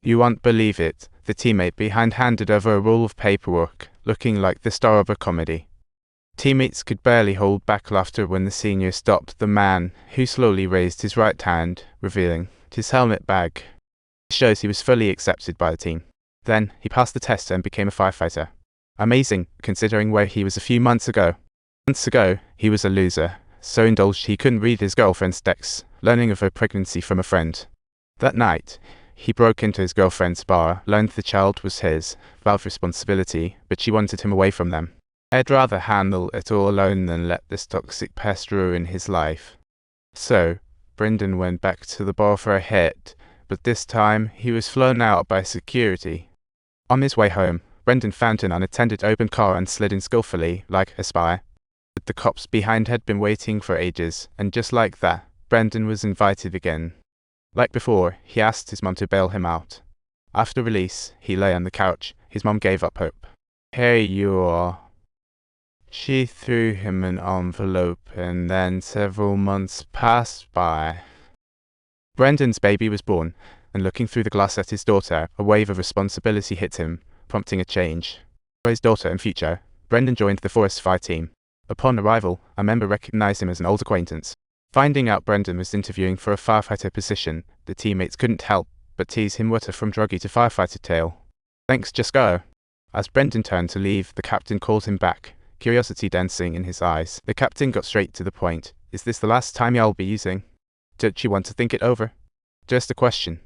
You won't believe it, the teammate behind handed over a roll of paperwork, looking like the star of a comedy. Teammates could barely hold back laughter when the senior stopped the man, who slowly raised his right hand, revealing his helmet bag. It shows he was fully accepted by the team. Then, he passed the test and became a firefighter. Amazing, considering where he was a few months ago. Months ago, he was a loser, so indulged he couldn't read his girlfriend's texts, learning of her pregnancy from a friend. That night, he broke into his girlfriend's bar, learned the child was his, vowed responsibility, but she wanted him away from them. I'd rather handle it all alone than let this toxic pest ruin his life. So, Brendan went back to the bar for a hit, but this time he was flown out by security. On his way home, Brendan found an unattended open car and slid in skillfully, like a spy. But the cops behind had been waiting for ages, and just like that, Brendan was invited again. Like before, he asked his mum to bail him out. After release, he lay on the couch. His mum gave up hope. "Here you are." She threw him an envelope, and then several months passed by. Brendan's baby was born, and looking through the glass at his daughter, a wave of responsibility hit him, prompting a change. For his daughter and future, Brendan joined the forest fire team. Upon arrival, a member recognized him as an old acquaintance. Finding out Brendan was interviewing for a firefighter position, the teammates couldn't help but tease him what a from druggie to firefighter tale. "Thanks, just go." As Brendan turned to leave, the captain called him back, curiosity dancing in his eyes. The captain got straight to the point. "Is this the last time y'all be using? Don't you want to think it over?" "Just a question."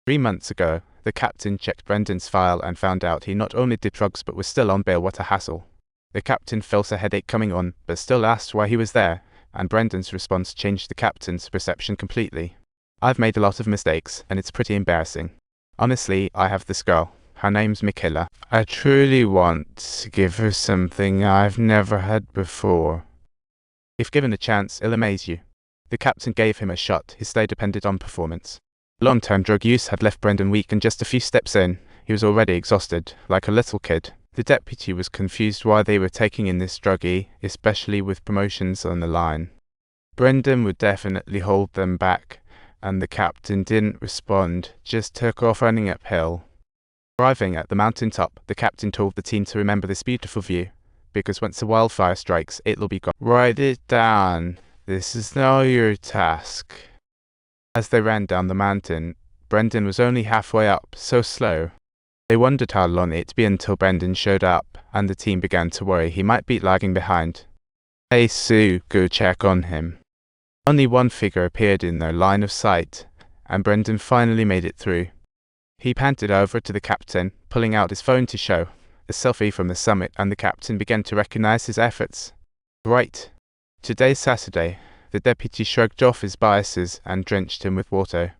3 months ago, the captain checked Brendan's file and found out he not only did drugs but was still on bail. What a hassle. The captain felt a headache coming on, but still asked why he was there, and Brendan's response changed the captain's perception completely. "I've made a lot of mistakes, and it's pretty embarrassing. Honestly, I have this girl. Her name's Michaela. I truly want to give her something I've never had before. If given a chance, it'll amaze you." The captain gave him a shot. His stay depended on performance. Long-term drug use had left Brendan weak, and just a few steps in, he was already exhausted, like a little kid. The deputy was confused why they were taking in this druggie, especially with promotions on the line. Brendan would definitely hold them back, and the captain didn't respond, just took off running uphill. Arriving at the mountaintop, the captain told the team to remember this beautiful view, because once a wildfire strikes, it'll be gone. "Write it down. This is now your task." As they ran down the mountain, Brendan was only halfway up, so slow. They wondered how long it'd be until Brendan showed up, and the team began to worry he might be lagging behind. "Hey Sue, go check on him." Only one figure appeared in their line of sight, and Brendan finally made it through. He panted over to the captain, pulling out his phone to show a selfie from the summit, and the captain began to recognize his efforts. "Right. Today's Saturday." The deputy shrugged off his biases and drenched him with water.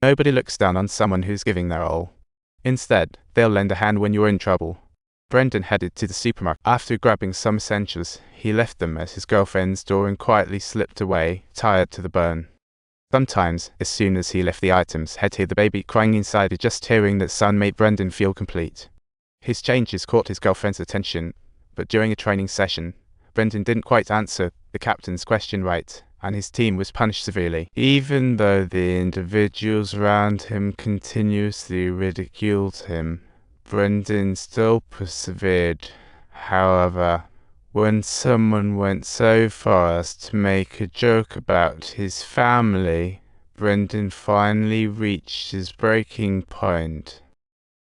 "Nobody looks down on someone who's giving their all. Instead, they'll lend a hand when you're in trouble." Brendan headed to the supermarket. After grabbing some essentials, he left them at his girlfriend's door and quietly slipped away, tired to the bone. Sometimes, as soon as he left the items, he'd hear the baby crying inside, and just hearing that sound made Brendan feel complete. His changes caught his girlfriend's attention, but during a training session, Brendan didn't quite answer the captain's question right, and his team was punished severely. Even though the individuals around him continuously ridiculed him, Brendan still persevered. However, when someone went so far as to make a joke about his family, Brendan finally reached his breaking point.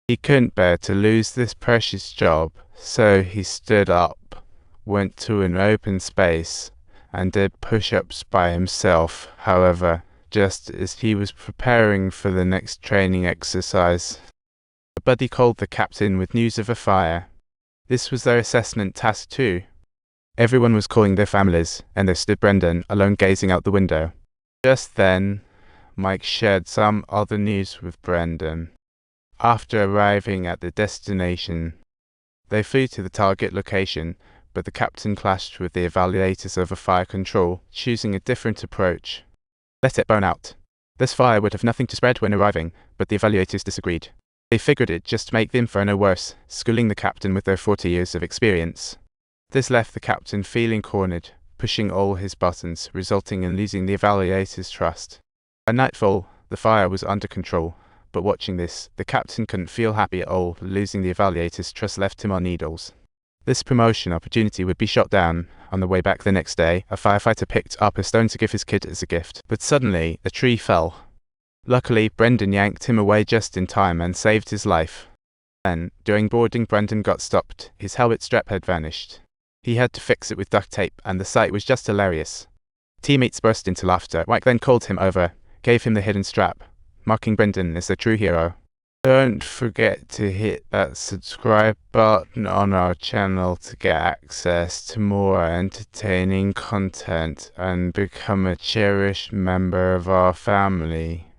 He couldn't bear to lose this precious job, so he stood up, went to an open space, and did push-ups by himself. However, just as he was preparing for the next training exercise, a buddy called the captain with news of a fire. This was their assessment task too. Everyone was calling their families, and there stood Brendan, alone gazing out the window. Just then, Mike shared some other news with Brendan. After arriving at the destination, they flew to the target location, but the captain clashed with the evaluators over fire control, choosing a different approach. Let it burn out. This fire would have nothing to spread when arriving, but the evaluators disagreed. They figured it'd just make the inferno worse, schooling the captain with their 40 years of experience. This left the captain feeling cornered, pushing all his buttons, resulting in losing the evaluators' trust. By nightfall, the fire was under control, but watching this, the captain couldn't feel happy at all. Losing the evaluator's trust left him on needles. This promotion opportunity would be shot down. On the way back the next day, a firefighter picked up a stone to give his kid as a gift, but suddenly, a tree fell. Luckily, Brendan yanked him away just in time and saved his life. Then, during boarding, Brendan got stopped. His helmet strap had vanished. He had to fix it with duct tape, and the sight was just hilarious. Teammates burst into laughter. Mike then called him over, gave him the hidden strap, marking Brendan as a true hero. Don't forget to hit that subscribe button on our channel to get access to more entertaining content and become a cherished member of our family.